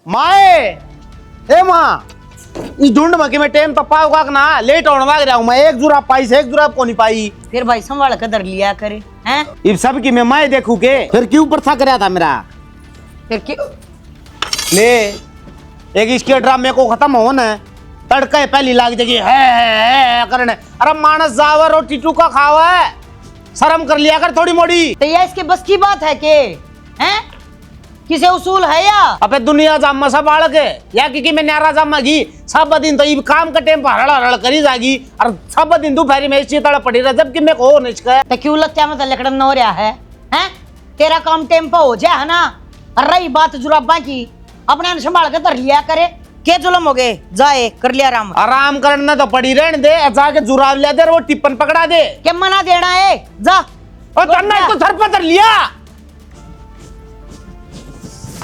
माए ए माँ इस ढूंढ में कि मैं टाइम तो पाऊंगा कि ना लेट होने लग रहा हूँ मैं। एक जुराब पाई से एक जुराब को नहीं पाई। फिर भाई संभाल कर लिया करे हैं। इब सब की मैं देखूं के फिर क्यों ऊपर थक रहा था मेरा। फिर क्यों ले एक इसके ड्रामे को खत्म हो ना तड़का पहली लाग जाएगी है करने। अरे मानस जावा रोटी टूका खावा है शर्म कर लिया कर थोड़ी मोड़ी। तो यह इसके बस की बात है के हैं किसे उसूल है या अबे दुनिया जामा सब बाढ़ के या क्योंकि मैं न्यारा जामा की सब दिन तो ये काम का टाइम पर हड़ करी जागी और सब दिन दोपहर में इसी तरह पड़ी रहा जबकि मैं को नहीं का। तो क्यों लगता है मतलब लकड़न न हो रहा है हैं। तेरा काम टाइम पर हो जाए है ना। और रही बात जुराबा की अपने संभाल के धर लिया करे के जुलम हो गए जाए कर लिया आराम। आराम करना तो पड़ी रहने दे जाके जुराब लिया दे वो टिप्पन पकड़ा दे क्या मना देना है जा और तन्ना तो सर पर धर लिया।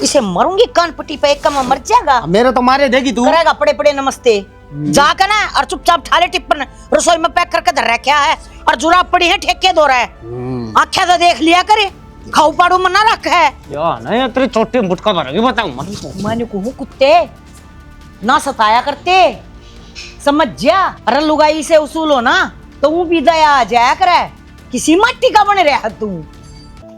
इसे मरूंगी कान पट्टी पे एक कम मर जाएगा। मेरे तो मारे देगी तू करेगा पड़े पड़े नमस्ते जाकर ना और चुपचाप ठाले टिप्पन रसोई में पैक करके धर रखा है और जुराब पड़ी है ठेके दो रहा है। आख्या तो देख लिया करे खाऊ पाड़ू मना रखा है यार नहीं तेरी छोटी मुटका भरेगी बताऊं मैंने कहूँ कुत्ते ना सताया करते समझ जा। अरे लुगाई से उसूल हो ना तो वो भी दया आ जाया करे किसी मट्टी का बने रहा तू।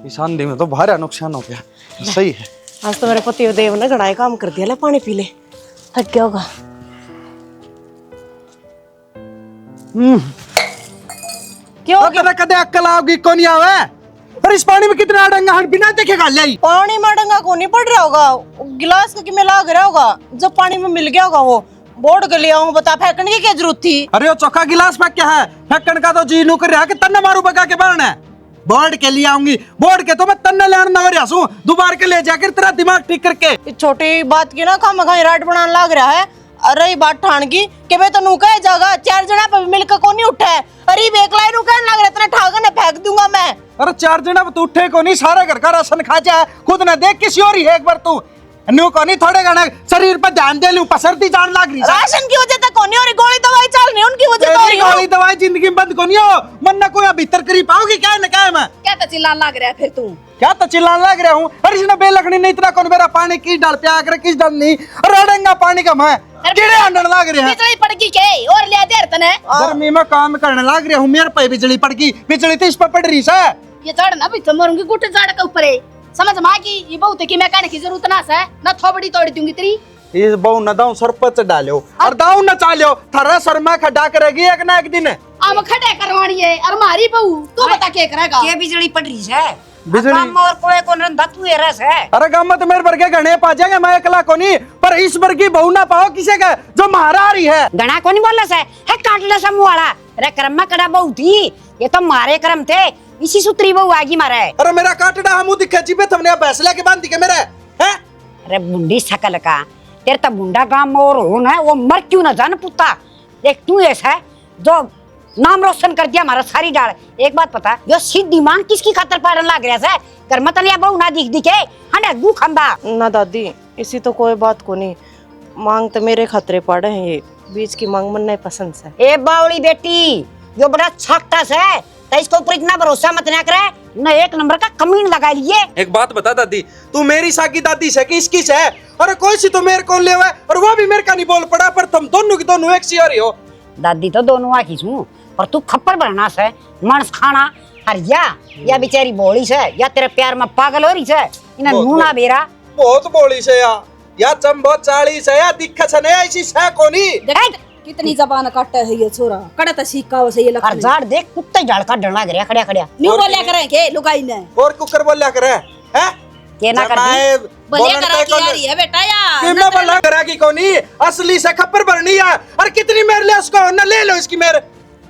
इस आंधी में तो भारी नुकसान हो गया। सही है आज तो मेरे पति देव ने घड़ाई काम कर दिया। ले पानी पी ले थक गया होगा। क्यों कदे कदे अक्कल आओगी कौन आवे। और इस पानी में कितना अड़ंगा हट बिना देखे गाल आई। पानी में डंगा को नहीं पड़ रहा होगा गिलास का किमें लाग रहा होगा जब पानी में मिल गया होगा वो बोर्ड के लिए आऊं बता फेंकने की क्या जरूरत थी। अरे वो चौका गिलास फेंक क्या है फेंकन का तो जी नू कर रहा कि तन्ने मारू बगा के बरन है। बोर्ड के लिए आऊंगी बोर्ड के तो मैं तन्ने ले आना हो रहा हूं दोबारा के ले जाकर तेरा दिमाग ठीक करके। इस छोटी बात की ना खाम खाई राट बनाने लग रहा है। अरे बात ठान की कि मैं तो नूका है जागा चार जना पे मिलकर को नहीं उठा है। अरे बेकलाई नू कहने लग रहा इतना ठाकर ने फेंक दूंगा मैं। अरे चार जना तो उठे को नहीं सारा घर का राशन खा जा खुद ना देख किसी और ही है एक बार तू न्यू को नहीं थोड़े गाना शरीर पर ध्यान दे लूं पसरती जान लग रही राशन की वजह तक कोनी और गोली दवाई चल नहीं उनकी वजह तो तेरी गोली दवाई जिंदगी में बंद को नहीं हो मन ना कोई भीतर करी पाओगी क्या न क्या मैं क्या तो चिल्लाने लग रहा है फिर तू क्या तो चिल्लाने लग रहा हूँ। अरे इसने बेलकनी नहीं इतना कौन मेरा पानी किस डाल प्याग कर किस डाल नहीं रड़ेंगा पानी का मैं कीड़े अंडन लग रहे हैं। बिजली पड़गी के और ले दे तने गर्मी में काम करने लग रहा हूँ मेरे पे बिजली पड़गी बिजली तो इस पर पड़ रही है। ये चढ़ ना भी मरूंगी गुटे चढ़ के ऊपर समझ मां की ये बहुत की मैं कहने की जरूरत ना है ना थोबड़ी तोड़ दूंगी तेरी। ये बहु न दाऊ सरपंच डालो और दाऊ न चालो थारा शर्मा खड्डा करेगी एक ना एक दिन हम खड़े करवानी है और मारी बहू तू बता के करेगा ये बिजली पड़ रही है बिजली और कोई को रंधा तू है रस है। अरे गाँव में तो मेरे वर्गे घने पा जाएंगे मैं अकेला को नहीं पर इस वर्गी बहू ना पाओ किसे का जो महारा आ रही है गणा को नहीं बोल रहा है काटले समूह वाला। अरे कर्म में कड़ा बहु थी ये तो मारे कर्म थे इसी सूत्री बहु आगी मारा है। अरे मेरा काटड़ा हम दिखा जीबे तुमने फैसला के बांध के मेरे हैं। अरे बुंडी सकल का तेरे तो बुंडा गांव में और हो ना वो मर क्यों ना जान पुता देख तू ऐसा है जो नाम रोशन कर दिया हमारा सारी डाल। एक बात पता जो सीध दिमाग किसकी खातर पारन लग रहा है कर मत लिया बहु ना दिख दिखे हंडे दू खंबा ना दादी इसी तो कोई बात को नहीं मांग तो मेरे खतरे पड़े हैं ये बीच की मांग मन नहीं पसंद से। ए बावली बेटी जो बड़ा छक्का है तो इसके ऊपर इतना भरोसा मत ना करे न एक नंबर का कमीन लगा लिए। एक बात बता दादी तू मेरी साकी दादी से कि इसकी से अरे कोई सी तो मेरे को ले और वो भी मेरे का नहीं बोल पड़ा पर तुम दोनों की दोनों एक सी हो। दादी तो दोनों आखी छू पर तू खप्पर बनना से मांस खाना और या बेचारी बोली से या तेरे प्यार में पागल हो रही है इन्हें नूना बेरा बहुत बोली से या चंबो चाली से या दिक्कत से नहीं ऐसी से कोनी कितनी जबान काटा है ये छोरा कड़ा तो सीखा हो से ये और झाड़ देख कुत्ते झाड़ का डरना गया खड़िया खड़िया न्यू बोलिया करे के लुगाई ने और कुकर बोलिया करे हैं के ना कर दी बोलिया करा की यार है बेटा यार कि मैं बोला करा की कोनी असली से खप्पर भरनी है और कितनी मेरे ले उसको न ले लो इसकी मेरे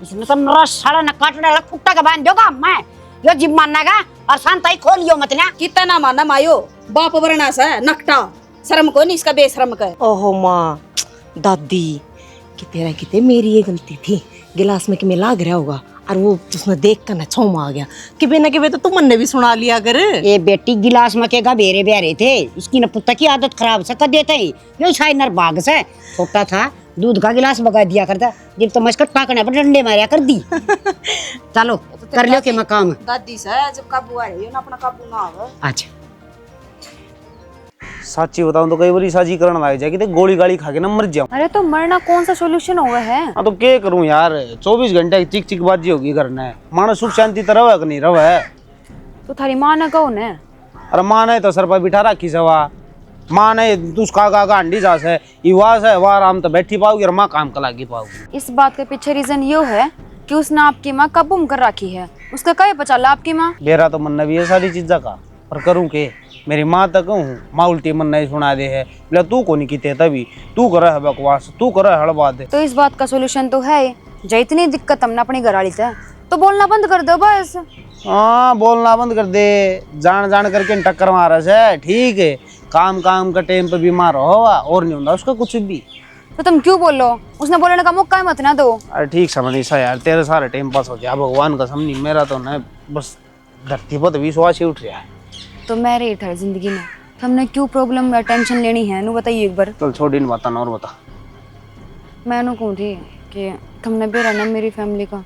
इसने तो मेरा साला न काट डाला कुत्ता का बांध दोगा मैं यो जिम मानना का और शांताई खोलियो मत ना कितना माना मायो बाप वरना सा नकटा शर्म को नहीं इसका बेशरम का। ओहो माँ दादी कि तेरा किते मेरी ये गलती थी गिलास में कि मैं लाग रहा होगा और वो उसने देख कर ना छौमा आ गया कि बिना के तो तुम ने भी सुना लिया कर। ये बेटी गिलास में के बेरे बेरे थे इसकी न पुत्ता की आदत खराब से कर देते ही यो शायद नर बाग से छोटा था दूध का गिलास बगा दिया करता जब तो मस्कट टाकने पर डंडे मारिया कर दी। चलो कर लो के मकाम दादी से जब काबू आ रही है ना अपना काबू ना आवे। अच्छा सच्ची बताऊं तो कई बार साजी करने लग जाएगी तो गोली गाली खा के ना मर जाऊं। अरे तो मरना कौन सा सोल्यूशन होगा है? हाँ तो क्या करूं यार, 24 घंटे चिक चिक बाजी होगी करना है, मानस सुख शांति तो रहे कि नहीं रहे। तो थारी माँ ने कौन है? अरे माँ ने तो सर पर बिठा रखी सवा, माँ ने तू उसका अंडी जास है युवास है, वह आराम तो बैठी पाओगी और माँ काम कलागी पाओगी। इस बात के पीछे रीजन ये है कि उसने आपकी माँ काबू में कर रखी है, उसका क्या पता ला आपकी माँ। मेरा तो मन भी है सारी चीजा का, पर करूँ के, मेरी माँ तक कहूँ माँ उल्टी मन नहीं सुना दे है, बोला तू को नहीं कीते तभी तू कर है बकवास, तू कर है हड़बा दे। तो इस बात का सोल्यूशन तो है, जो इतनी दिक्कत हमने अपनी घरवाली से तो बोलना बंद कर दो बस। हाँ बोलना बंद कर दे, जान जान करके टक्कर मारा से ठीक है, काम काम का टाइम पे बीमार होगा और नहीं होता उसका कुछ भी। तो तुम क्यों बोल लो, उसने बोलने का मौका मत ना दो। अरे ठीक समझ सा यार, तेरे सारे टाइम पास हो गया भगवान का समझी, मेरा तो ना बस धरती पर तो विश्वास ही उठ रहा है। तो मैं रही था जिंदगी में, हमने क्यों प्रॉब्लम या टेंशन लेनी है नु बताइए एक बार। चल छोड़ इन बता और बता। मैं नु कहूँ थी कि तुमने बेरा ना मेरी फैमिली का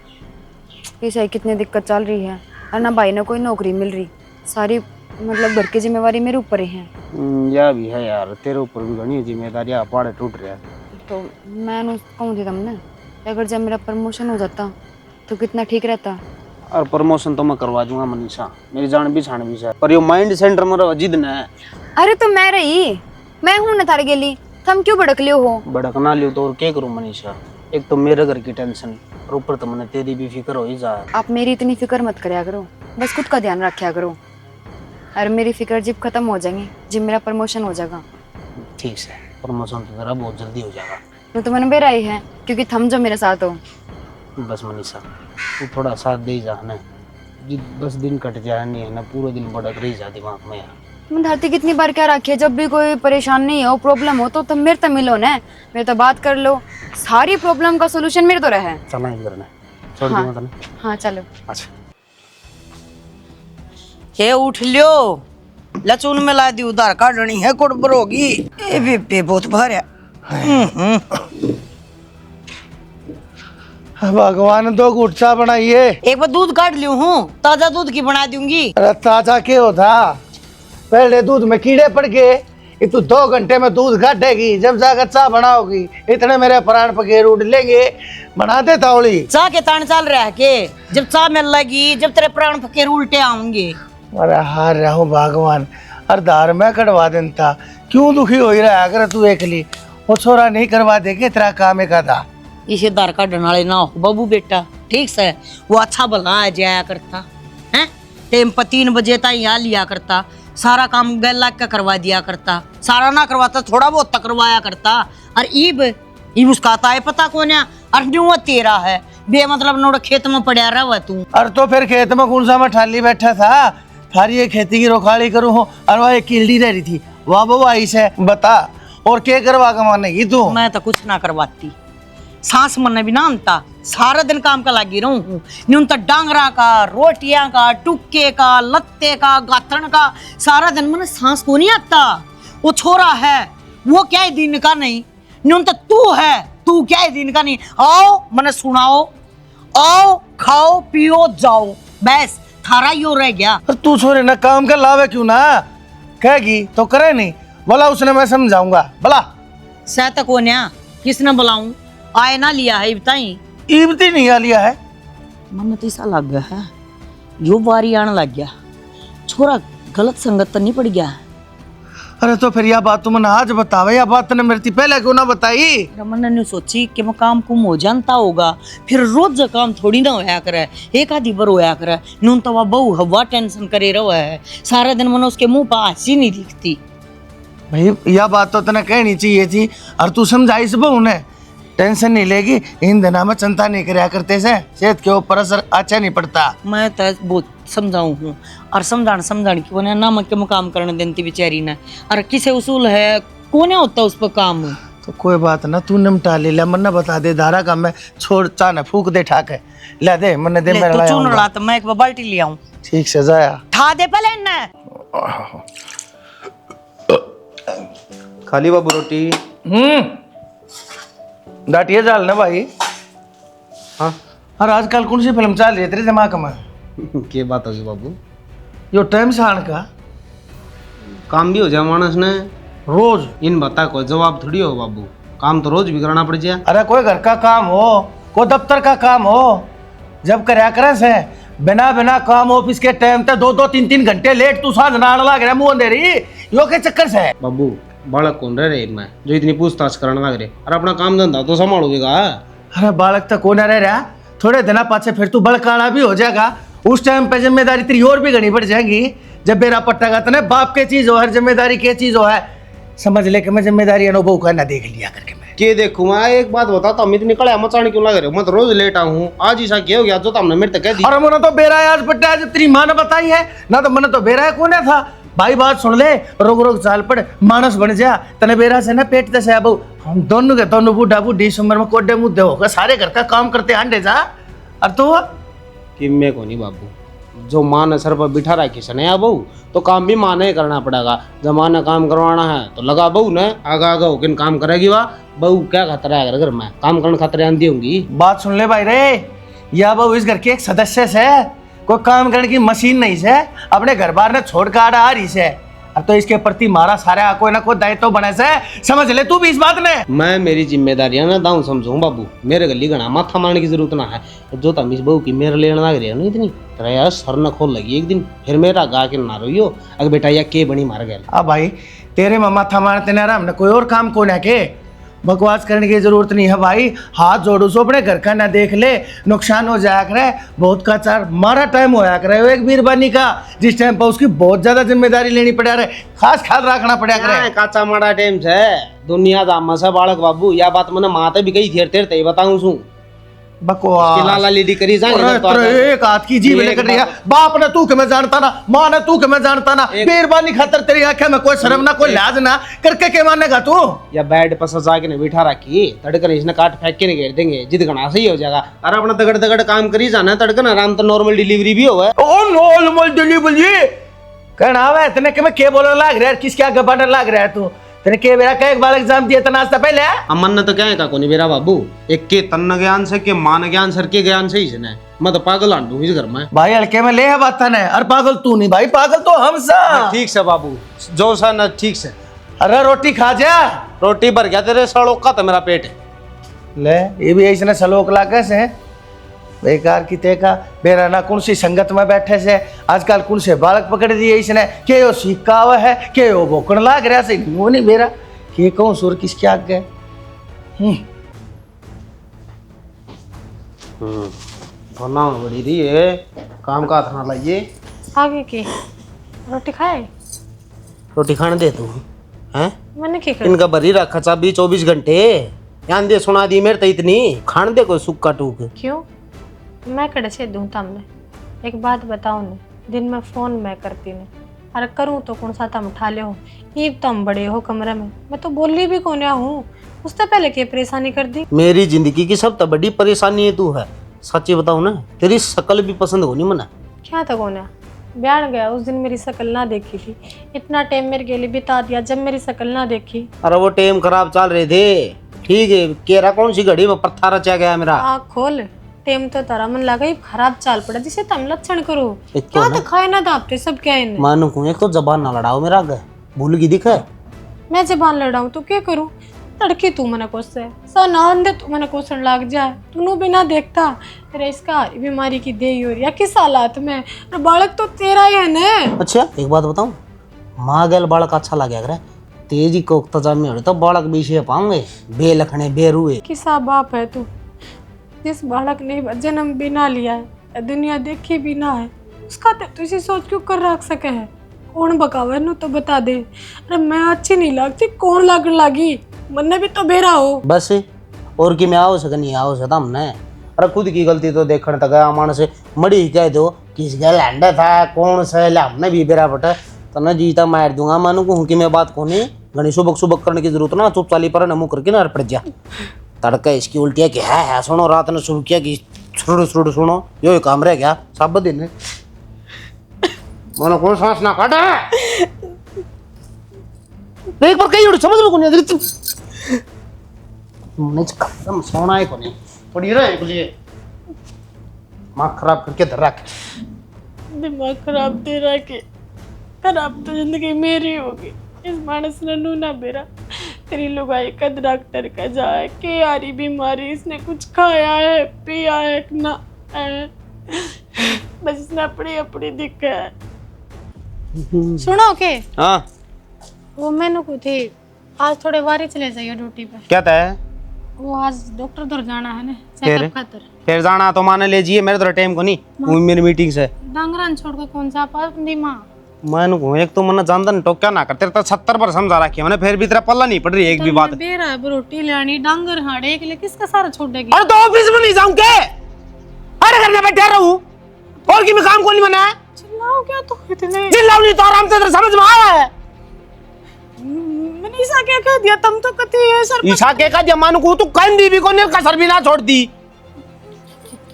कैसे कितनी दिक्कत चल रही है, और ना भाई ने कोई नौकरी मिल रही, सारी मतलब घर की जिम्मेवारी मेरे ऊपर ही है। यह भी है यार, तेरे ऊपर भी घनी जिम्मेदारी पहाड़े टूट रहा है। तो मैं कहूँ थी तुमने अगर जब मेरा प्रमोशन हो जाता तो कितना ठीक रहता। और प्रमोशन तो मैं करवा दूंगा मनीषा, मेरी जान भी छान भी है, पर ये माइंड सेंटर मेरा जिद न है। अरे तो मैं रही, मैं हूँ न थारे गेली, तुम क्यों भड़क लियो हो? भड़कना लियो तो और क्या करूँ मनीषा, एक तो मेरे घर की टेंशन और ऊपर तो मैंने तेरी भी फिक्र हो ही जा। आप मेरी इतनी फिक्र मत करया करो, बस खुद का ध्यान रखा करो। और मेरी फिक्र जब खत्म हो जाएंगी, जब मेरा प्रमोशन हो जाएगा। ठीक है, प्रमोशन तो तेरा बहुत जल्दी हो जाएगा। तो मैंने बेरा ही है क्योंकि थम जो मेरे साथ हो। बस मनीषा तू थोड़ा साथ दे जा ना, बस दिन कट जाए नहीं है ना, पूरे दिन भड़क रही जा दिमाग में यार। तुम धरती कितनी बार क्या रखी है, जब भी कोई परेशान नहीं हो प्रॉब्लम हो तो तुम मेरे तो मिलो ना, मेरे तो बात कर लो, सारी प्रॉब्लम का सोल्यूशन मेरे तो रहे। चलना इधर ना, छोड़ हाँ, दी मतलब। हाँ चलो। अच्छा हे उठ लियो, लचून में ला दी उधार काटनी है कुड़बर होगी, ये भी पे बहुत भर भगवान दो घुट चा बनाइए। एक बार दूध काट लियो हूँ, ताजा दूध की बना दूंगी। अरे ताजा के होता, पहले दूध में कीड़े पड़ गए, ये तू 2 घंटे में दूध काटेगी, जब जाकर चाय बनाओगी इतने मेरे प्राण पकेर उड़ लेंगे। बना दे तावली चाह के तान चाल रहा के, जब चाह मिल लगी जब तेरे प्राण फकेर उल्टे आऊंगे। अरे हार रहा हूँ भगवान, अर्धार में कटवा देता, क्यों दुखी हो ही रहा अगर तू एकली, वो छोरा नहीं करवा देगे तेरा काम एक था। इसे दार काटने वाले ना हो बाबू बेटा, ठीक से वो अच्छा भला आ जाया करता है, टाइम पर 3 बजे तक यहाँ लिया करता, सारा काम गैल लाग का करवा दिया करता, सारा ना करवाता थोड़ा बहुत तक करवाया करता। और ईब उसका आता है पता कौन है, और न्यू तेरा है बे मतलब नोड़ खेत में पड़ा रहा तू। और तो फिर खेत में कौन सा मैं ठाली बैठा था, थारी ये खेती की रोखाड़ी करूँ हो, और वह एक कीड़ी रह रही थी, वाह वो आई से बता और क्या करवा के मानेगी तू? मैं तो कुछ ना करवाती, सांस मन भी ना अंता, सारा दिन काम का लगी रहूं हूँ, न्यून तो डांगरा का, रोटियां का, टुक्के का, लत्ते का, गाथन का, सारा दिन मन सांस को नहीं आता। वो छोरा है वो क्या है दिन का नहीं, न्यून तो तू है, तू क्या है दिन का नहीं। आओ मन सुनाओ, आओ खाओ पियो जाओ, बस थारा यो रह गया। और तू छोरे ना काम कर लावे क्यों ना, कहेगी तो करे नहीं, बोला उसने मैं समझाऊंगा भला। सह तक कोन्या किसने बुलाऊं, आए ना लिया है बताई, ईबती नहीं आ लिया है। मन तो ऐसा लग गया है यो बारी आने लग गया, छोरा गलत संगत तो नहीं पड़ गया। अरे तो फिर यह बात तुमने आज बतावे, या बात तूने मेरे पहले क्यों ना बताई? रमन ने सोची कि मैं काम कुम हो जानता होगा, फिर रोज काम थोड़ी ना होया करे, एक आधी बार होया करे, नून तो वह बहु हवा टेंशन करे रहा है, सारा दिन मन उसके मुंह पर हंसी नहीं दिखती। भाई यह बात तो तने कहनी चाहिए थी, और तू समझाई सब उन्हें, टेंशन नहीं लेगी, इन दिनों में चिंता नहीं कराया करते से, सेहत के ऊपर असर अच्छा नहीं पड़ता। मैं तो बहुत समझाऊं हूँ, और समझाने की बोले ना मैं काम करने देती बेचारी ने, और किसे उसूल है कौन होता उस पर काम। तो कोई बात ना, तू निमटा ले, मन बता दे दारा का, मैं छोड़ चाने फूक दे ठाके ले दे, मन दे मेरा चुन रहा तो मैं एक बाल्टी ले आऊं। ठीक से जाया ठा दे पहले इन्हें। खाली बाबू रोटी। डाटिया जाल ना भाई। हाँ और आजकल कौन सी फिल्म चल रही है तेरे दिमाग में? क्या बात होगी बाबू, यो टाइम साण का काम भी हो जाए मानस ने, रोज? इन बता कोई जवाब थोड़ी हो बाबू, काम तो रोज भी करना पड़ जाए। अरे कोई घर का काम हो, कोई दफ्तर का काम हो, जब करया करे से बिना बिना काम ऑफिस के टाइम तक 2-2 3-3 घंटे लेट तू साझ नाड़ लाग रहा मुंह अंधेरी, यो के चक्कर से है? बाबू बालक कौन रह रहे मैं जो इतनी पूछताछ करने लग रहे, और अपना काम धंधा तो संभालोगेगा। अरे बालक तो कौन रह रहा, थोड़े दिन पाछे फिर तू बड़काड़ा भी हो जाएगा, उस टाइम पे जिम्मेदारी तेरी और भी घनी बढ़ जाएगी। जब बेरा पट्टा तने बाप के चीज हो, हर जिम्मेदारी के चीज हो है, समझ ले कि मैं जिम्मेदारी अनुभव करना देख लिया करके मैं के देखूं। मैं एक बात बताता हूँ, इतनी कड़े मचाने क्यों लग रहे हो? मैं तो रोज लेट आऊँ, आज ऐसा क्या हो गया जो तुमने मेरे तक कह दी। और मैंने तो बेरा है आज पट्टा, आज तेरी माँ ने बताई है ना, तो मैंने तो बेरा है कौन था भाई, बात सुन ले, रोग रोग चाल पड़, मानस बन जा, तने बेरा से ना पेट तसे अब हम दोनों के दोनों बूढ़ा बूढ़ी इस उम्र में कोडे मुद्दे होगा, सारे घर का काम करते अंडे जा। और तो कि मैं को नहीं बाबू, जो माँ ने सर पर बिठा रखी सने या बहू, तो काम भी माँ ने ही करना पड़ेगा। जब माँ ने काम करवाना है तो लगा बहू ने, आगा आगा होकर काम करेगी। वाह बहू क्या खतरा है घर में, काम करने खतरे आंधी होंगी। बात सुन ले भाई रे, या बहू इस घर के एक सदस्य से, कोई काम करने की मशीन नहीं से, अपने घर बार ने छोड़ कर आ रही से, अब तो इसके प्रति मारा सारा कोई ना कोई दायित्व बने से, समझ ले तू भी इस बात ने। मैं मेरी जिम्मेदारियां ना दाऊं समझूं बाबू, मेरे गली गणा माथा मारने की जरूरत ना है। जो तम इस बहू की मेरे लेने लग रही है ना इतनी तेरा यार सर न खोल लगी एक दिन, फिर मेरा गा के ना रोइयो अगर बेटा या के बनी मार गया। अब भाई तेरे में माथा मारते ना हमने कोई और काम को ना के, बकवास करने की जरूरत नहीं है भाई, हाथ जोड़ो सो अपने घर का ना देख ले, नुकसान हो जाया करे, बहुत का चार मारा टाइम होया करे एक बीरबानी का, जिस टाइम पर उसकी बहुत ज्यादा जिम्मेदारी लेनी पड़ा रहे, खास ख्याल रखना पड़ा करे। काचा माड़ा टाइम से दुनिया दामा से बालक बाबू, या बात मैंने माता भी कही थी तेरे बताऊं सू बकवास लाला लीडी करी एक हाथ की जीव लेकर रही है, बाप ने तू के मैं जानता ना, माँ ने तू के मैं जानता ना, बीरबानी खातर तेरी आंखें में कोई शर्म ना कोई लाज ना, करके के मानेगा तू? या बेड पर सजा के बिठा रखी, तड़कन इसने काट फेंक के घेर देंगे, जिद गणा सही हो जाएगा। अरे अपना दगड़ दगड़ काम करी जाना, तड़कन आराम तो नॉर्मल डिलीवरी भी हो। ओ नॉर्मल डिलीवरी कहना है इतने के मैं के बोलने लग रहा है, किसके आगे बढ़ने लग रहा है तू? तेरे के बेरा का एक बार एग्जाम दिया था नाश्ता पहले अमन ने तो क्या है का कोनी मेरा बाबू, एक के तन्न ज्ञान से के मान ज्ञान सर के ज्ञान से ही ने, मैं तो पागल आंडू इस घर में भाई, हल्के में ले है बात ने, और पागल तू नहीं भाई, पागल तो हम सा। ठीक से बाबू जो सा ना ठीक से। अरे रोटी खा जा, रोटी भर गया तेरे सड़ों का तो मेरा पेट ले ये भी ऐसे सलोक लागे से बेकार की ते का बेरा ना कौन सी संगत में बैठे से, आजकल कौन से बालक पकड़ दिए इसने, के यो सिक्का हुआ है, के यो बोकण लाग रहा से, वो नहीं बेरा के कौन सुर किसके आगे। होना बड़ी रही है, काम का हाथ ना लाइए। आगे की रोटी खाए? रोटी खाने दे तू हैं, मैंने क्या कर इनका भरी रखा चाबी 24 घंटे, ध्यान दे सुना दी मेरे तो इतनी खाने दे कोई सुक्का टूक। क्यों मैं कड़े से दूँ तमने? एक बात बताओ ने, दिन में फोन मैं करती ने, अरे करूँ तो कौन सा तम उठा ले हो, ये तुम बड़े हो कमरे में, मैं तो बोली भी कौन हूँ, उससे पहले क्या परेशानी कर दी? मेरी जिंदगी की सब तो बड़ी परेशानी है तू है, सच्ची बताऊं ना, तेरी शक्ल भी पसंद होनी मना। क्या था कौन है बयान गया उस दिन मेरी शक्ल ना देखी थी, इतना टाइम मेरे के लिए बिता दिया जब मेरी शक्ल ना देखी। अरे वो टाइम खराब चल रहे थे, ठीक है केरा कौन सी घड़ी में पत्थर रचा गया मेरा। आँख खोल, टेम तो तारा मन लगा ही खराब चाल पड़ा, जिसे तम लक्षण करो एक तो क्या ना- तो खाए ना दापते सब क्या है इन्हें? मानू को एक तो जबान ना लड़ाओ मेरा आगे, भूल की दिखा मैं जबान लड़ाऊं तो क्या करूं? तड़के तू मने कोसे सनान दे, तू मने कोसन लाग जाए, तूनु बिना देखता तेरे इसका हरी बीमारी की देही हो रही है किस हालात में, और बालक तो तेरा ही है ने। अच्छा एक बात बताऊं, माँ गैल बालक अच्छा लगे अगर तेजी को तजामी हो तो बालक बीचे पाऊंगे, बेलखने बेरुए। किसा बाप है तू, जिस बालक ने जन्म बिना लिया है, दुनिया देखी बिना है, उसका तो तुझे सोच क्यों कर रख सके है? कौन बकावे नु तो बता दे। अरे मैं अच्छी नहीं लगती, कौन लगन लगी? मन्ने भी तो बेरा हो बस और कि मैं आओ सक नहीं आओ सकता हमने। अरे खुद की गलती तो देखने तक गया मान से मड़ी कह दो किस गया लैंडा था कौन सा है, हमने भी बेरा पटा तो ना जीता मार दूंगा, मानू कहूँ कि मैं बात को नहीं गणी सुबक सुबक करने की जरूरत ना, चुप चाली पर नमू करके ना पड़ जा। तड़का इसकी उल्टिया कि है सुनो, रात ने शुरू किया कि सुनो यो काम रह गया सब दिन मानो कौन सांस ना काटा एक बार कहीं समझ लो कौन नहीं खत्म सोना है कोनी पड़ी रहे के लिए माँ खराब करके धर रख। दिमाग खराब तेरा के खराब तो जिंदगी मेरी होगी। इस मानस ने नू ना बेरा तेरी लुगाई का डॉक्टर का जाए के आरी बीमारी, इसने कुछ खाया है पिया है ना है। बस इसने अपनी अपनी दिक्कत है। सुनो के हाँ वो मैंने को थी आज थोड़े वारी चले जाइए ड्यूटी पे। क्या तय? वो आज डॉक्टर उधर जाना है ना फिर? चेकअप खातर। फिर जाना तो माने ले जिए, मेरे तो टाइम को नहीं, मेरी मीटिंग से डांगरान छोड़ के कौन सा पास दी माँ। मैं कहूँ एक तो मन जानता नहीं तो क्या ना कर, तेरे तो 70 बार समझा रखी है मैंने, फिर भी तेरा पल्ला नहीं पड़ रही एक भी बात। बेरा है रोटी लानी डांगर हाड़े के लिए किसका सारा छोड़ेगी। अरे तो ऑफिस में नहीं जाऊँ के, अरे घर में बैठा रहूँ और की मैं काम को नहीं बना है। चिल्लाओ क्या तो इतने, चिल्लाओ नहीं तो आराम से तेरे समझ में आया है। मैंने ईसा क्या कह दिया, तुम तो कहती है सर। ईसा के का जमान को तू कहीं दी भी को ने कसर भी ना छोड़ दी।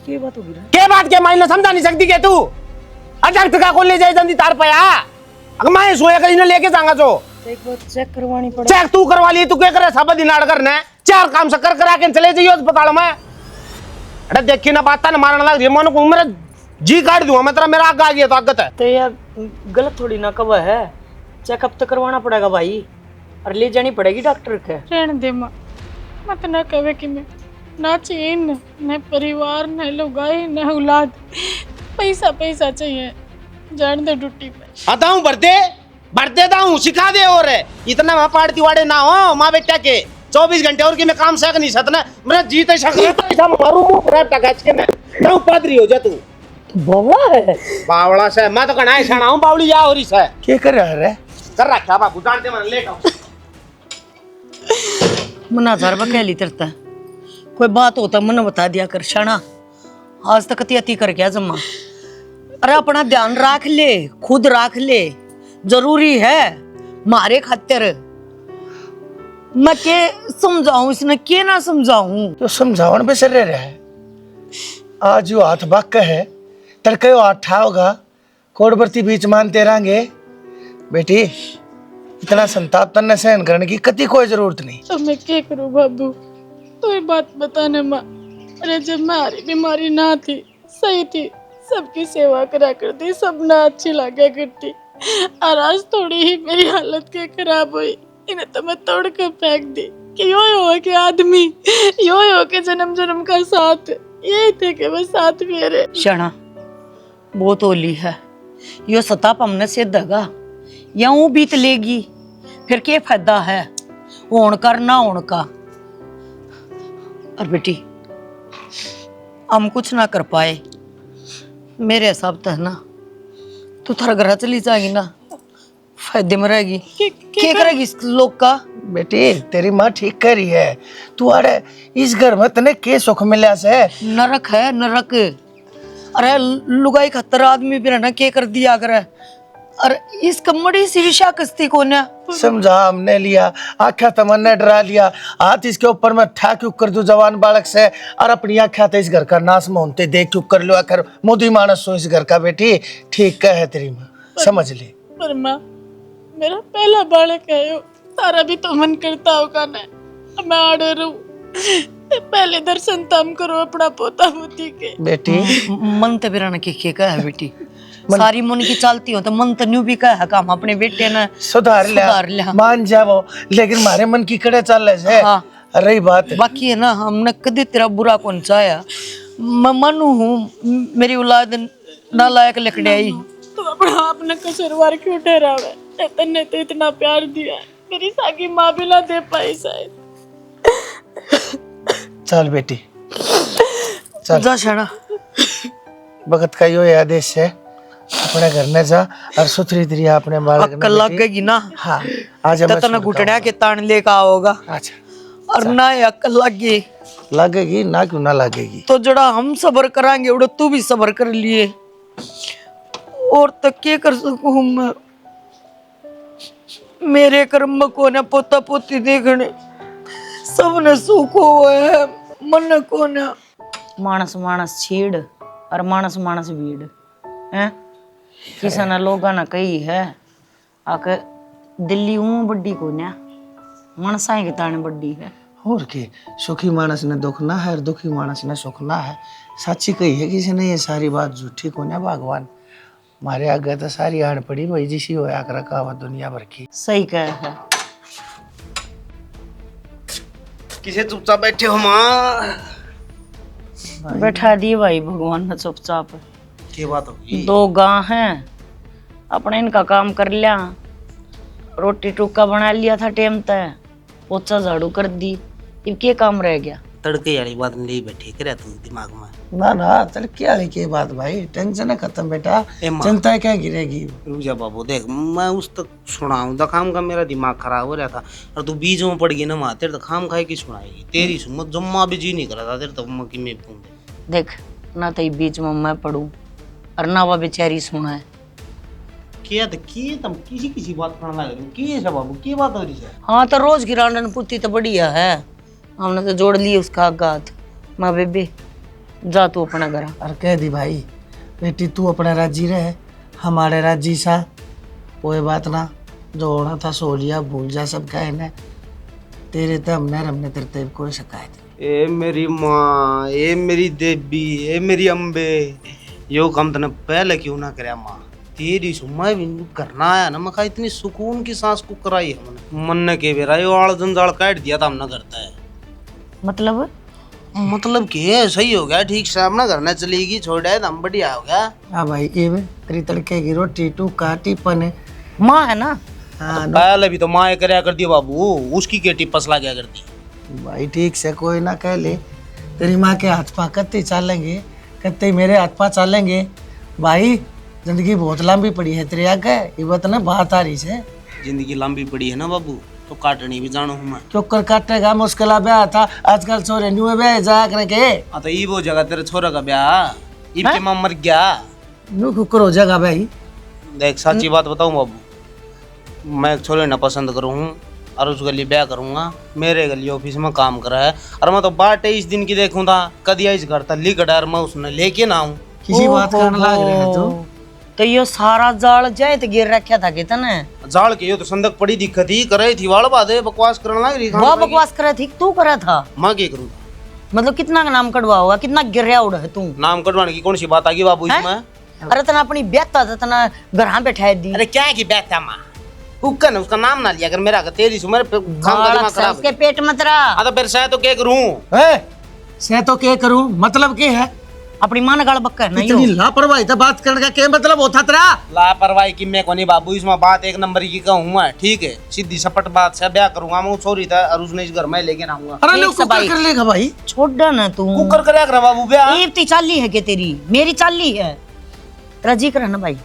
के बात होगी के बात के मायने समझा नहीं सकती के तू। अजब का कौन ले जाए जल्दी तार पे आ, अगर मैं सोया कहीं लेके जाऊंगा जो एक बार चेक करवानी पड़े। चेक तू करवा लिए, तू क्या करे सब दिन आड़ करना है, 4 काम शक्कर करा के चले जाइए अस्पताल में। अरे देखी ना बात ना मारने लग रही मन को, मेरा जी काट दूंगा मैं तेरा, मेरा आग आ गया तो आगत है। तो यार गलत थोड़ी ना कब है, चेकअप तो करवाना पड़ेगा भाई, और ले जानी पड़ेगी डॉक्टर के। रहने दे माँ, मत ना कहे कि मैं ना चाहिए न परिवार न लुगाई न औलाद, पैसा पैसा चाहिए, जान दे ड्यूटी पे। आता हूँ बढ़ते दाऊँ सिखा दे, और इतना वहाँ पाड़ती वाड़े ना हो माँ बेटा के 24 घंटे और की मैं काम सक नहीं सकता, मेरा जीत पैसा मारू मुँह पादरी हो जा तू। बावड़ा है, बावड़ा से मैं तो कहना है शाना हूँ, बावली जा हो रही से क्या कर रहा है? कर रखा बाबू जानते मन लेट आओ। मनाजार बकैली तरता कोई बात होता मन बता दिया कर शाना, आज तक अति कर गया जम्मा। अरे अपना ध्यान रख ले, खुद रख ले, जरूरी है मारे खातिर। मैं के समझाऊं इसने के ना समझाऊं, तो समझावन पे सर रहा है। आज जो हाथ बाक है तड़के वो आठा होगा, कोडवर्ती बीच मानते रहेंगे बेटी। इतना संताप तन्ने सहन करने की कति कोई जरूरत नहीं। अब मैं क्या करूँ बाबू, तो ये बात बताने माँ। अरे जब हमारी बीमारी ना थी, सही थी, सबकी सेवा करा करती, सब ना अच्छी लगा करती, और आज थोड़ी ही मेरी हालत के खराब हुई, इन्हें तो मैं तोड़ कर फेंक दी कि यो हो के आदमी, यो हो के जन्म जन्म का साथ, यही थे कि बस साथ मेरे। शाना बहुत ओली है यो सताप हमने से दगा यूं बीत लेगी, फिर क्या फायदा है होन कर ना होन का। और बेटी हम कुछ ना कर पाए, मेरे हिसाब से ना तू थारा घर चली जाएगी ना, फायदे में रहेगी। क्या करेगी इस लोग का? बेटी तेरी माँ ठीक कर रही है, तू अरे इस घर में तने के सुख मिला से? नरक है नरक। अरे लुगाई खतर आदमी भी रहना क्या कर दिया करे, अरे इस कमड़ी सी विषा कस्ती को ना समझा हमने लिया, आख्या तमन्ने डरा लिया, हाथ इसके ऊपर में ठा क्यों कर दू जवान बालक से, और अपनी आख्या तो इस घर का नाश मोहनते देख क्यों कर लो, आखिर मोदी मानस हो इस घर का। बेटी ठीक कह है तेरी माँ, समझ ले। पर माँ मेरा पहला बालक है यो, तारा भी तो मन करता होगा ना, मैं आड़े रहूं, पहले दर्शन तम करो अपना पोता पोती के। बेटी मन तो बिराना के क्या है बेटी, सारी मन की चलती हो तो मन तो न्यू भी का है काम अपने बेटे ने सुधार लिया, मान जाओ, लेकिन मारे मन की कड़े चल रहे। हाँ। रही बात बाकी है ना, हमने कभी तेरा बुरा कौन चाया, मैं मनु हूँ मेरी औलाद नालायक लकड़े आई। तो अपना आपने कसूरवार क्यों ठहरावे, तन्ने तो इतना प्यार दिया, मेरी सागी माँ भी ना दे पाई शायद। चल बेटी चल, जा शाना, भगत का यो आदेश है, अपने घर में जा और सुथरी तरिया अपने बालक अक्कल लग गई ना। हाँ आज तो तना घुटड़ा के तान लेकर आओगा, अच्छा और ना अक्कल लग गई लगेगी ना, क्यों ना लगेगी। तो जड़ा हम सबर करांगे उड़ा तू भी सबर कर लिए, और तक क्या कर सकूं मैं, मेरे कर्म को न पोता पोती देखने सबने सुख हुआ है, मन को न मानस मानस छेड़ और मानस मानस भीड़ हैं। किसी ने लोगा ना कही है आके दिल्ली हूँ बड्डी को न मनसा के ताने बड्डी है। और के सुखी मानस ने दुख ना है और दुखी मानस ने सुख ना है, सच्ची कही है किसी ने ये सारी बात, झूठी को ना भगवान। हमारे आगे तो सारी आड़ पड़ी भाई जिसी होया कर रखा हुआ दुनिया भर की। सही कह है। किसे चुपचाप बैठे हो माँ? बैठा दिए भाई भगवान ने चुपचाप। क्या बात होगी? 2 गां हैं, अपने इनका काम कर लिया, रोटी टुक्का बना लिया था टेम तय, पोछा झाड़ू कर दी, अब क्या काम रह गया? तड़के वाली बात नहीं बैठी करे तू दिमाग में। ना ना तड़के वाली की बात भाई, टेंशन है खत्म बेटा, ए माँ। चिंता क्या गिरेगी। रुक जा बाबू, देख मैं उस तक सुनाऊं काम का मेरा दिमाग खराब हो रहा था और तू बीच में पड़ गई ना माँ, तेरे तो खाम खाए की सुनाएगी तेरी सुमत जम्मा भी जी नहीं करा था तेरे तो मम्मा की मैं पूंदे। देख ना तो बीच में मैं पढ़ूं और ना वह बेचारी सुना है। क्या तो किए तुम किसी किसी बात करना लग रही हो? किए सब बाबू की बात हो रही है? हाँ तो रोज की रांडन पुत्ती तो बढ़िया है, हमने तो जोड़ लिए उसका गात। माँ बेबे जा तू अपना घर। और कह दी भाई बेटी तू अपना राजी रहे, हमारे राजी सा, कोई बात ना, जो होना था सो लिया, भूल जा सब कहे ना, तेरे तो हमने तेरे ते कोई शिकायत नहीं। ए मेरी माँ, ए मेरी देवी, ए मेरी अम्बे, यो काम तने पहले क्यों ना करे माँ? तेरी सुमा भी करना आया ना मखा, इतनी सुकून की सांस को कराई हमने, मन ने के बेरा यो आड़ जंजाल काट दिया था हमने करता है। मतलब के सही हो गया, ठीक से अपना घर न चलेगी, छोड़ा है हम बढ़िया हो गया। हाँ भाई ये वे तेरी तड़के की रोटी टूका टिपन है। माँ है ना। हाँ पहले भी तो माँ करया करती है बाबू, उसकी के टिप्पस ला क्या करती। भाई ठीक से कोई ना कह ले, तेरी माँ के हाथ पा कत्ते चालेंगे, कत्ते मेरे हाथ पा चालेंगे। भाई जिंदगी बहुत लंबी पड़ी है तेरे आगे, ये बात ना बात आ रही है। जिंदगी लंबी पड़ी है ना बाबू, तो काटनी भी जानो हूँ मैं। चोकर काटेगा मुश्किल ब्याह था, आजकल छोरे न्यू ब्याह जाया करके। हाँ तो ये वो जगह तेरे छोरा का ब्याह, इनके माँ मर गया। न्यू कुकर हो जाएगा भाई। देख सच्ची बात बताऊं बाबू, मैं एक छोरे ना पसंद करूँ और उस गली ब्याह करूंगा, मेरे गली ऑफिस में काम करा है और मैं तो 22 दिन की देखूं था, कदी इस घर तक लिख डार मैं उसने लेके ना आऊं। किसी बात करने लग रहे हैं तो यो सारा जाल जाए तो गिर रखा था कितने जाल के यो तो संदक पड़ी दिक्कत ही करे थी, वाल बादे बकवास करने लग रही। वो बकवास करे थी तू करा था? मैं क्या करूँ? मतलब कितना का नाम कटवा होगा, कितना गिर उड़ा है तू? नाम कटवाने की कौन सी बात आ गई बाबू इसमें? अरे तना अपनी बेटा था, तना घर बैठा दी। अरे क्या की बेटा माँ, हुक्का ने उसका नाम ना लिया कर मेरा, तेरी सुमर काम का दिमाग खराब उसके पेट मत रहा। तो फिर शायद तो क्या करूँ? से तो क्या करूं मतलब क्या है? अपनी मां ने गाल बक्का है ना यो। इतनी लापरवाही तो बात करने का क्या मतलब होता तेरा? लापरवाही की मैं कोनी बाबू, इसमें बात एक नंबर की कहूँ मैं, ठीक है सीधी सपट बात से ब्याह करूंगा मैं, छोरी था और उसने इस घर में लेके आऊंगा। अरे लोग एक सबाई। कुकर कर लेगा भाई। छोड़ दे ना तू, कुकर कर रहा बाबू ब्याह। ये चाली है के तेरी, मेरी चाली है, तेरा जी करे ना भाई।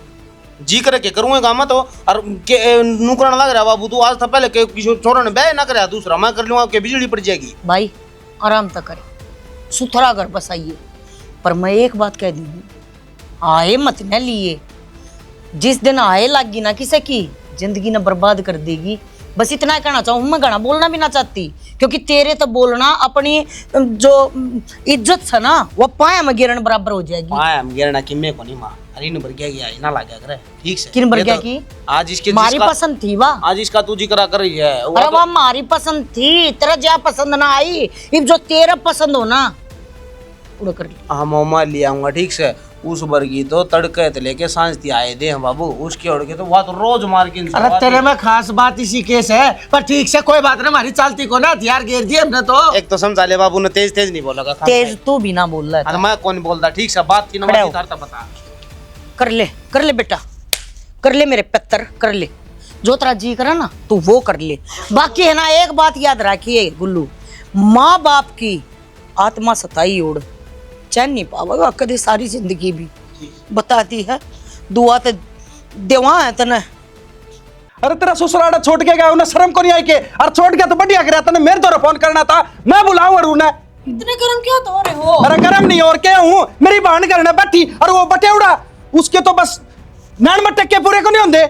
जी करे के करूंगा मैं तो, और के नुकराना लग रहा बाबू, तू आज था पहले के किसी छोरा ने ब्याह ना करे, दूसरा मैं कर लूंगा, के बिजली पड़ जाएगी। भाई आराम तक करे, सुथरा घर बसाइए, पर मैं एक बात कह दी हूँ, आए मत न लिए, जिस दिन आए लागी ना किसी की, जिंदगी ना बर्बाद कर देगी। बस इतना कहना चाहूँ, मैं घना बोलना भी ना चाहती, क्योंकि तेरे तो बोलना अपनी जो इज्जत है ना वो पाया में गिरन बराबर हो जाएगी। पाया में गिरना कि मैं को नहीं मां, अरे इन भर गया ना लागे करे, ठीक से किन भर ये गया तो की? आज इसके मारी पसंद थी वाह, आज इसका तू जिक्र कर रही है। अरे वाह मारी पसंद थी, तेरा जा पसंद ना आई, अब जो तेरा पसंद हो ना पूरा कर लिया। हाँ मोमा ले आऊंगा, ठीक से उस वर्गी तो तड़के ते लेके सांझ ती आए दे हम बाबू, उसके उड़ के तो वह तो रोज मार के अरे तेरे में खास बात इसी केस है, पर ठीक से कोई बात नहीं, हमारी चालती को ना हथियार घेर दिए हमने तो। एक तो समझा ले बाबू ने, तेज तेज नहीं बोला तेज तू भी ना बोल रहा अरे मैं कौन बोलता, ठीक से बात थी ना खड़े हो। पता कर ले बेटा, कर ले मेरे पत्थर, कर ले जो तेरा जी करे ना तू वो कर ले। बाकी है ना एक बात याद रखिए गुल्लू, माँ बाप की आत्मा सताई ओढ़ चैन नहीं पावेगा कभी सारी जिंदगी भी, बताती है दुआ तो देवा है तने। अरे तेरा ससुराल छोड़ के गया उन्हें शर्म को नहीं आई के, और छोड़ के तो बढ़िया गया तने, मेरे तो फोन करना था, मैं बुलाऊं और उन्हें। इतने गर्म क्यों तो हो रहे हो? अरे गर्म नहीं और क्या हूँ, मेरी बहन करने बैठी और वो बटेउड़ा, उसके तो बस नान मटक के पूरे को नहीं होंगे।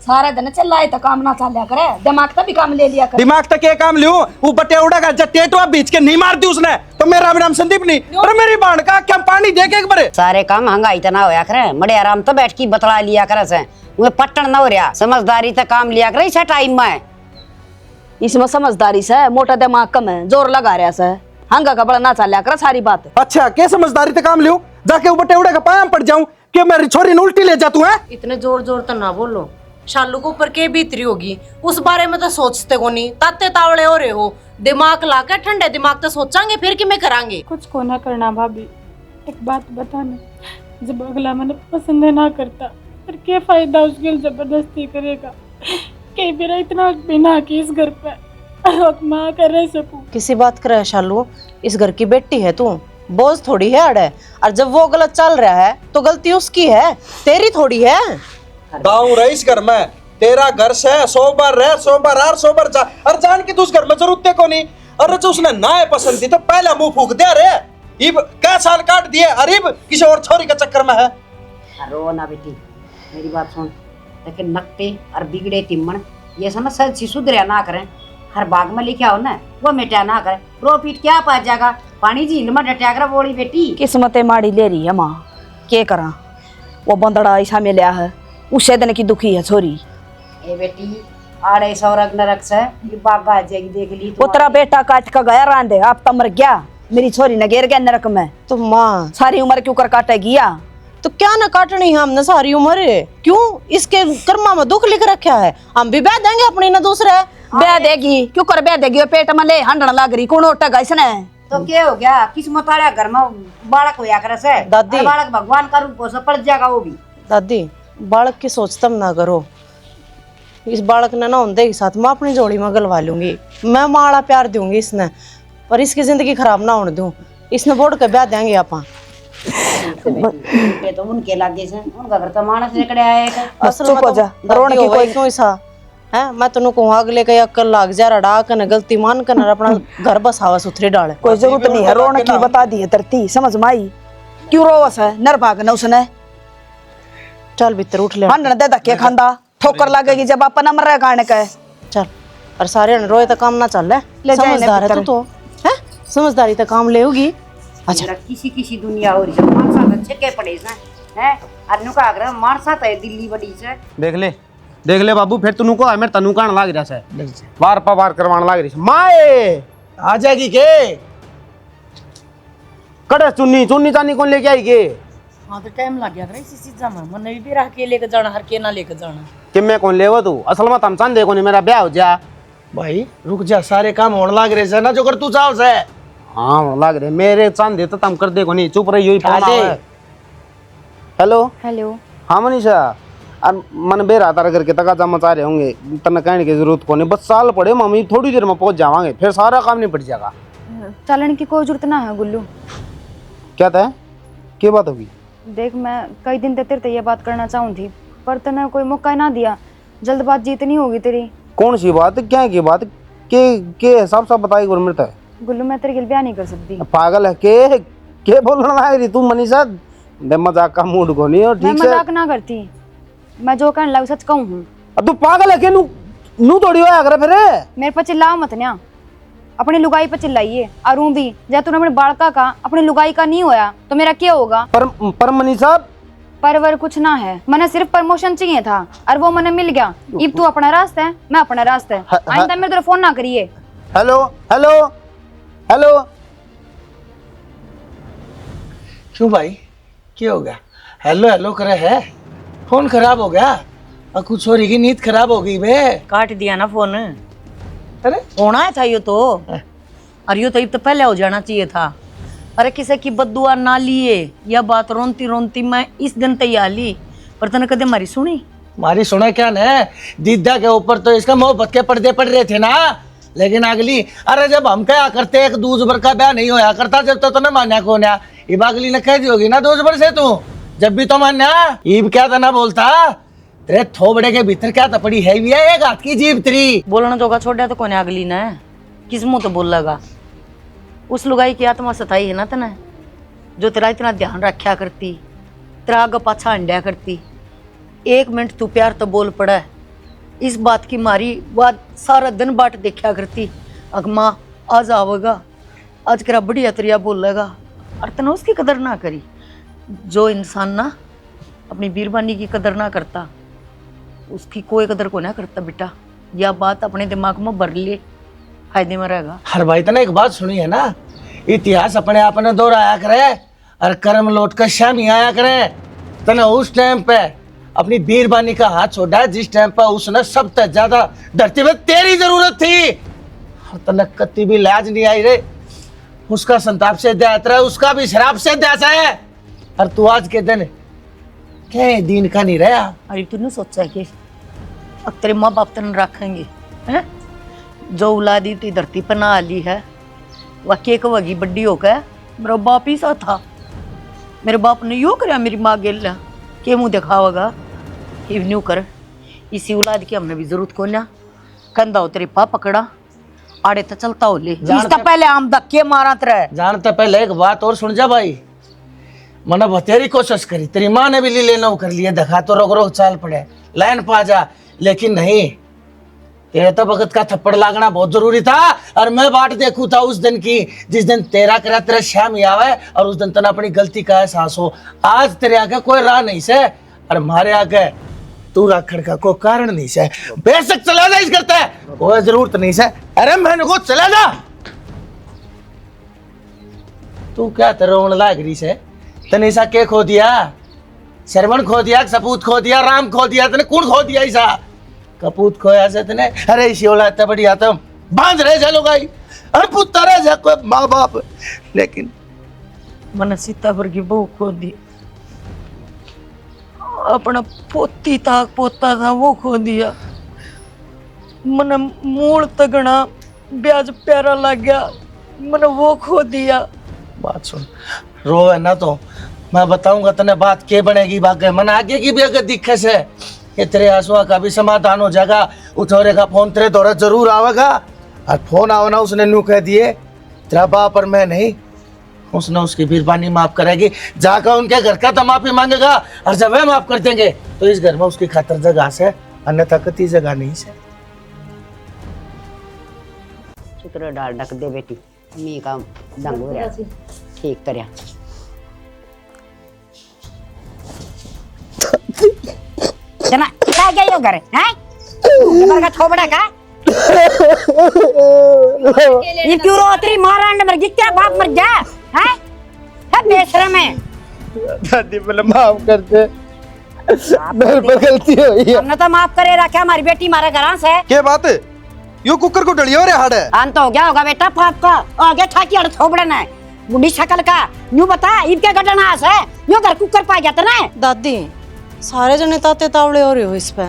सारा दिन चल रहा है तो काम ना चल करे, दिमाग का भी काम ले लिया कर। दिमाग तक ये काम लियो, वो बटेउड़ा का जब टेटवा बीच के नहीं मार दी उसने तो मेरा भी नाम संदीप नहीं, और मेरी बहन का क्या पानी दे के एक बारे। सारे काम हंगा इतना होया करे, बड़े आराम तो बैठ के बतला लिया करे से, वो पट्टन ना हो रहा, समझदारी से काम लिया करे इस टाइम में। इसमें समझदारी से मोटा दिमाग कम है, जोर लगा रहा से हंगा का बड़ा ना चल कर सारी बात। अच्छा क्या समझदारी से काम लियो, जाके वो बटेउड़ा का पाया पड़ जाऊं कि मेरी छोरी ने उल्टी ले जा तू है? इतने जोर जोर तो ना बोलो। शालू को ऊपर के बीतरी होगी उस बारे में तो सोचते को नहीं, ताते तावड़े हो रहे हो। दिमाग ला के ठंडे दिमाग तो सोचांगे फिर कि मैं करांगे। कुछ को ना करना भाभी, एक बात बताना, जब अगला मन पसंद ना करता फिर क्या फायदा उसके लिए जबरदस्ती करेगा। कई मेरा इतना बिना कि इस घर पे माँ कर रह सकूं। किसी बात कर शालू, इस घर की बेटी है तू, बोझ थोड़ी है अड़े। और जब वो गलत चल रहा है तो गलती उसकी है, तेरी थोड़ी है। गाँव रईस घर में तेरा घर से 100 बार रह, 100 बार आ, 100 बार जा, और जान के तू उस घर में जरूरत को नहीं। अरे जो उसने ना है पसंद थी तो पहला मुंह फूक दे। अरे इब क्या साल काट दिए, अरीब किसी और छोरी के चक्कर में है। रो ना बेटी, मेरी बात सुन। लेकिन नकटे और बिगड़े तिम्मन ये समझ सच्ची सुधरिया ना करें। हर बाग में लिखा हो ना वो मिटा ना करे। रो पीट क्या पा जाएगा, पानी झील में डटिया कर बोली बेटी। किस्मतें माड़ी ले रही है माँ, के करा। वो बंदड़ा ऐसा मिला है, उसे दिन की दुखी है छोरी। ए बेटी आड़े सौरग नरक से ये बागा जाएगी देख ली। वो तेरा बेटा काट का गया रांधे, आप तो मर गया। मेरी छोरी ने घेर गया नरक में। तो माँ सारी उम्र क्यों कर काटेगी या? तो क्या ना काटनी है हमने सारी उम्र, क्यों इसके कर्मा में दुख लिख रखा है। हम भी ब्याह देंगे अपनी ना दूसरे। ब्याह देगी क्यों कर ब्याह देगी? वो पेट में ले हंडन लग रही, कौन उठेगा इसने? तो क्या हो गया, किस्मत वाला घर में बालक होया करे से। दादी। और बालक भगवान का रूप हो से पड़ जाएगा वो भी। दादी बालक की सोच तब ना करो। इस बालक ने ना होंदे के साथ मैं अपनी जोड़ी में गलवा लूंगी। मैं माड़ा प्यार दूंगी इसने, पर इसकी जिंदगी खराब ना होने दूं। इसने बोर्ड के ब्याह देंगे आपा। तो उनके लागे से उनका घर तो मानस निकले आए थे। असल में तो रोने की कोई क्यों ऐसा है। मैं तनु कहूँ अगले का अक्ल लाग जा रहा कन गलती मान कर अपना घर बसावा सुथरी डाले। कोई जरूरत नहीं है रोने की, बता दी है धरती समझ में आई। क्यों रोवस है? नर भाग न उसने। चल भीतर उठ ले। हंडन दे धक्के खांदा, ठोकर लगेगी जब अपन मर रहे गाने का। चल और सारे रोए तो काम ना चल ले जाए समझदार है तू तो है, समझदारी तो काम ले होगी। अच्छा किसी किसी दुनिया हो रही है मानसा अच्छे के पड़े से हैं। अनु का आग्रह मानसा तो दिल्ली बड़ी से। देख ले बाबू, फिर तनु को मेरे तनु कान लाग रहा है, बार पवार करवाने लाग रही है। माए आ जाएगी के? कड़े चुन्नी चुन्नी चानी कौन लेके आई के? हाँ तो टाइम लग गया था इसी चीज़ में। मन भी रह के लेकर जाना, हर के ना लेकर जाना। कि मैं कौन ले वो तू? असल में तम चांदे को नहीं, मेरा ब्याह हो जा। भाई रुक जा, सारे काम होने लाग रहे से ना जो कर तू चाव से। हाँ लाग रहे मेरे चांदे तो तम कर दे को नहीं, चुप रही। Hello hello. हाँ मनीषा, और मन बेरा तारा करके तकाजा मचा रहे होंगे, तने कहने की जरूरत को नहीं। बस साल पड़े मम्मी, थोड़ी देर में पहुंच जावांगे, फिर सारा काम नहीं पड़ जाएगा। चलन की कोई जरूरत ना है गुल्लू। क्या था, क्या बात होगी? देख मैं कई दिन तेरे से ये बात करना चाहूँ थी, पर तूने कोई मौका ना दिया। जल्दबाजी इतनी होगी तेरी। कौन सी बात, क्या की बात, के हिसाब से बताई गुरु मिलता है। गुल्लू मैं तेरे के लिए ब्याह नहीं कर सकती। पागल है के बोलना लग रही तू मनीषा? मजाक का मूड को नहीं। और मैं ठीक से मजाक ना करती, मैं जो कहने लगा सच कहूँ हूँ। अब तू पागल है के नू थोड़ी होया करे फिर। मेरे पर चिल्लाओ मत ना, अपनी लुगाई पर चिल्लाइए। और भी जब तूने अपने बालका का अपनी लुगाई का नहीं होया तो मेरा क्या होगा? पर मनीषा परवर कुछ ना है, मैंने सिर्फ प्रमोशन चाहिए था और वो मैंने मिल गया। अब तू अपना रास्ता है, मैं अपना रास्ता है। आइंदा मेरे तरफ फोन ना करिए। Hello hello hello. क्यों भाई, क्या हो गया? हेलो हेलो करे है, फोन खराब हो गया? और कुछ छोरी की नींद खराब हो गई बे? काट दिया ना फोन। अरे होना था ये तो, और ये तो अब तो पहले हो जाना चाहिए था। अरे किसी की बद्दुआ ना लिए, यह बात रोनती रोनती मैं इस दिन तैयार ली, पर तने कदे हमारी सुनी। मारी सुना क्या ने? दीदा के ऊपर तो इसका मोहब्बत के पर्दे पड़ रहे थे ना, लेकिन अगली अरे जब हम क्या करते एक दूसर का ब्याह नहीं होया करता जब तो तूने मान्या कौन है? ये अगली ने कह दी होगी ना दूसर से तू जब भी तो मान्या ईब क्या था ना बोलता। तेरे थोबड़े के भीतर क्या तपड़ी है भी है एक हाथ की जीभ तेरी। बोलना जोगा छोड़ा तो कौन है अगली ने? किस मुंह तो बोल लगा? उस लुगाई की आत्मा सताई है ना तने, जो तेरा इतना ध्यान रखा करती, तेरा आगे पाछा अंड्या करती। एक मिनट तू प्यार तो बोल पड़ा, इस बात की मारी बात सारा दिन बाट देखा करती। अगमा आज आवेगा, आज करा बढ़िया तरिया बोलेगा, और तने उसकी कदर ना करी। जो इंसान ना अपनी बीरबानी की कदर ना करता, उसकी कोई कदर को ना करता बेटा। यह बात अपने दिमाग में भर ले, फायदे में रहेगा। हर भाई तना एक बात सुनी है ना, इतिहास अपने आप ने दोहराया करे और कर्म लौट कर शाम ही आया करे। तने उस टाइम पे अपनी बीरबानी का हाथ छोड़ा जिस टाइम पे उसने सबसे ज्यादा धरती में तेरी जरूरत थी। और तने कत्ती भी लाज नहीं आई रे। उसका संताप से दैत रहा, उसका भी शराब से दैसा है। और तू आज के दिन क्या दिन का नहीं रहा। अरे तूने सोचा है कि अब तेरे माँ बाप तेन रखेंगे हैं? जो औलादी ती धरती पर ना आली है वह के कवगी बड्डी होकर मेरा बाप ही सा था। मेरे बाप ने यो कराया मेरी माँ गेल के मुंह दिखावगा इवन्यू कर। इसी औलाद की हमने भी जरूरत को ना कंधा हो तेरे पाप पकड़ा आड़े तो चलता हो ले इसका पहले हम धक्के मारा तेरे। जानता पहले एक बात और सुन जा भाई, मैंने बतेरी कोशिश करी, तेरी माँ ने भी ले लेना कर लिया, दिखा तो रोक रोक चाल पड़े लाइन पा जा, लेकिन नहीं, तेरे तो भगत का थप्पड़ लागना बहुत जरूरी था। और मैं बाट देखू था उस दिन की जिस दिन तेरा करा तेरा श्याम ही आवे और उस दिन तना अपनी गलती का एहसास हो। आज तेरे आगे कोई राह नहीं से और हमारे आगे तू राखड़ का कोई कारण नहीं से। बेशक चला जा इस करता है, कोई जरूरत नहीं से। अरे मैंने को चला जा। तू क्या रोन लाग रही से? तने ऐसा के खो दिया? श्रवण खो दिया, सपूत खो दिया, राम खो दिया, तने कौन खो दिया ऐसा? कपूत खोया से तने? अरे इसी औलाद बड़ी आता बांध रहे जा लोग आई अरे पुत्र रहे जा कोई माँ बाप, लेकिन मन सीतापुर की बहू खो दी, अपना पोती था पोता था वो खो दिया, मन मूल तगड़ा ब्याज प्यारा लग गया मन वो खो दिया। बात सुन, रोवे ना तो मैं बताऊंगा तने बात के बनेगी। बाकी मन आगे की भी अगर दिक्कत है ये तेरे आंसुओं का भी समाधान हो जाएगा। उठौरे का फोन तेरे दौरा जरूर आवेगा और फोन आओ ना उसने नू कह दिए तेरा बाप और मैं नहीं, उसने उसकी बीरबानी माफ करेगी। जाकर उनके घर का तो माफी मांगेगा और जब वह माफ कर देंगे तो इस घर में उसकी खातर जगह से, अन्यथा कती जगह नहीं से। शुक्र डाल ढक दे बेटी, मी का दंग हो रहा ठीक करया। जना क्या गया यो घर हैं? घर का थोबड़ा का ये क्यों रो तेरी मारांड मर गई, तेरा बाप मर गया हैं? है बेशरम है। दादी मैंने माफ कर दे, मेरे पर गलती हुई है। हमने तो माफ करे रखा, हमारी बेटी मारे घर से। क्या बात है? यो कुकर को डलियो रे हाड़ है। अंत हो गया होगा बेटा पाप का, आ गया था कि अड़ थोबड़न है बुढ़ी शकल का। न्यू बता ईद के घटना है यो घर कुकर पा गया था ना। दादी सारे जने ताते तावड़े हो रहे हो इस पे,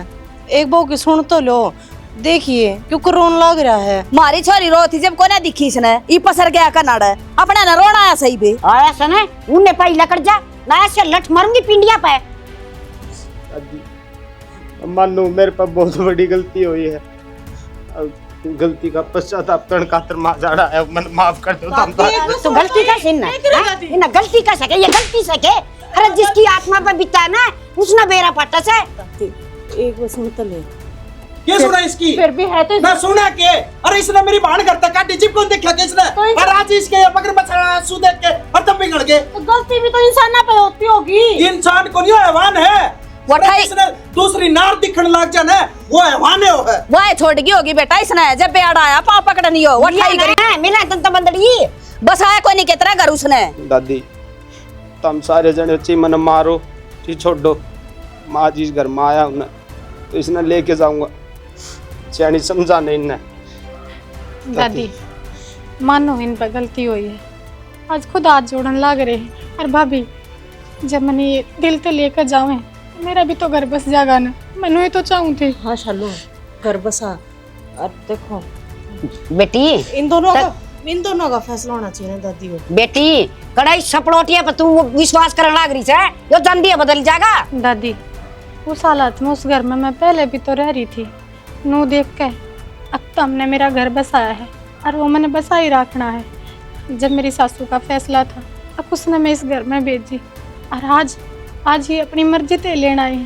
एक बहू की सुन तो लो। देखिए क्यों रोन लग रहा है। मारी छोरी रो थी जब कोने दिखी इसने ई पसर गया कनाड़ा अपने न रोना आया सही बे आया सने उन्हें पाई लकड़ जा ना ऐसे लठ मारूंगी पिंडिया पे। मानो मेरे पर बहुत बड़ी गलती हुई है, गलती का पश्चाताप करने खातिर माजाड़ा है, मन माफ कर दो। तो गलती का सिन है ना, गलती का सके ये गलती सके। अरे जिसकी आत्मा पर बिता ना उसने बेरा पट्टा से। एक वो सुन तो ले। क्या सुना इसकी? फिर भी है तो ना सुना के? अरे इसने मेरी बाण करता काटी जिप कौन देखा के इसने? और आज इसके मगर बछड़ा आंसू देख के और तब बिगड़ गए। तो गलती भी तो इंसान ना पे होती होगी। इंसान को नहीं हैवान है। वठाई इसने दूसरी नार दिखण लग जाना वो हैवान है वो है। वाह छोड़ गई होगी बेटा इसने जब बेड़ा आया पाँव पकड़नी हो वठाई करी मिला तंत बंदड़ी बस आया कोई नहीं कितना घर उसने। दादी तुम सारे जने ची मन मारो ची छोड़ो, माँ जिस घर में आया हूं तो इसने लेके जाऊंगा, चैनी समझाने इन्हें। दादी मानो इन पर गलती हुई है, आज खुद हाथ जोड़न लग रहे हैं। और भाभी जब मैंने ये दिल तो लेकर जाऊँ तो मेरा भी तो घर बस जागा ना, मैंने ही तो चाहूँ थी। हाँ शालो घर बसा। अब देखो बेटी इन दोनों का फैसला होना चाहिए ना दादी को। बेटी कड़ाई सपड़ोटिया पर तू विश्वास करने लग रही है यो जल्दी बदल जाएगा। दादी उस हालत में उस घर में मैं पहले भी तो रह रही थी, नू देख के अब तो हमने मेरा घर बसाया है और वो मैंने बसा ही रखना है। जब मेरी सासू का फैसला था अब उसने मैं इस घर में भेजी और आज ये अपनी मर्जी ते लेना है।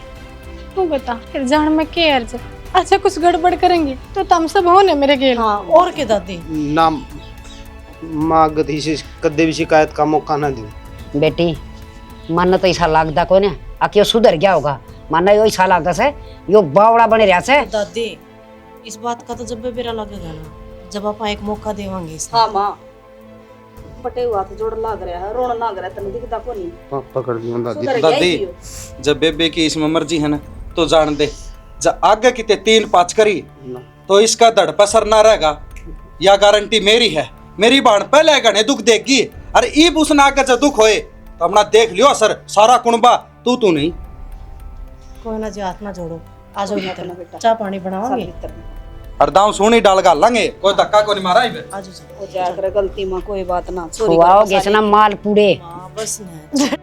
तू बता फिर जान में के अर्ज अच्छा कुछ गड़बड़ करेंगी तो तुम सब हो ने मेरे गेल। हाँ और के दादी नाम माँ गति से कदे भी शिकायत का मौका ना दूं। बेटी मन तो ऐसा लगता कोई ना आके सुधर गया होगा, माना यो ऐसा लगता से यो बावड़ा बने रहा से। दादी इस बात का तो जब भी बेरा लगेगा ना जब आप एक मौका देवांगे। हाँ माँ बटे हुआ तो जोड़ लाग रहा है, रोना लाग रहा है, तने दिखता को नहीं। पकड़ लियो दादी। सुधर गया ही दादी पियो। जब बेबे की इसमें मर्जी है ना तो जान दे, जब आगे किते 3-5 करी तो इसका धड़ पसर ना रहेगा, या गारंटी मेरी है। मेरी बाण पहले गणे दुख देगी, अरे ईब उसने आगे जब दुख होए तो अपना देख लियो असर सारा कुणबा, तू नहीं। कोई ना जी, हाथ ना जोड़ो, आ जाओ भीतर, चाय पानी बनाओगे? और दाम सोनी डाल गा लांगे, कोई धक्का को नहीं मारा इबे। आ जाओ। हो जाकर गलती में कोई बात ना, चोरी खुआओगे ना माल पूड़े। हाँ बस ना।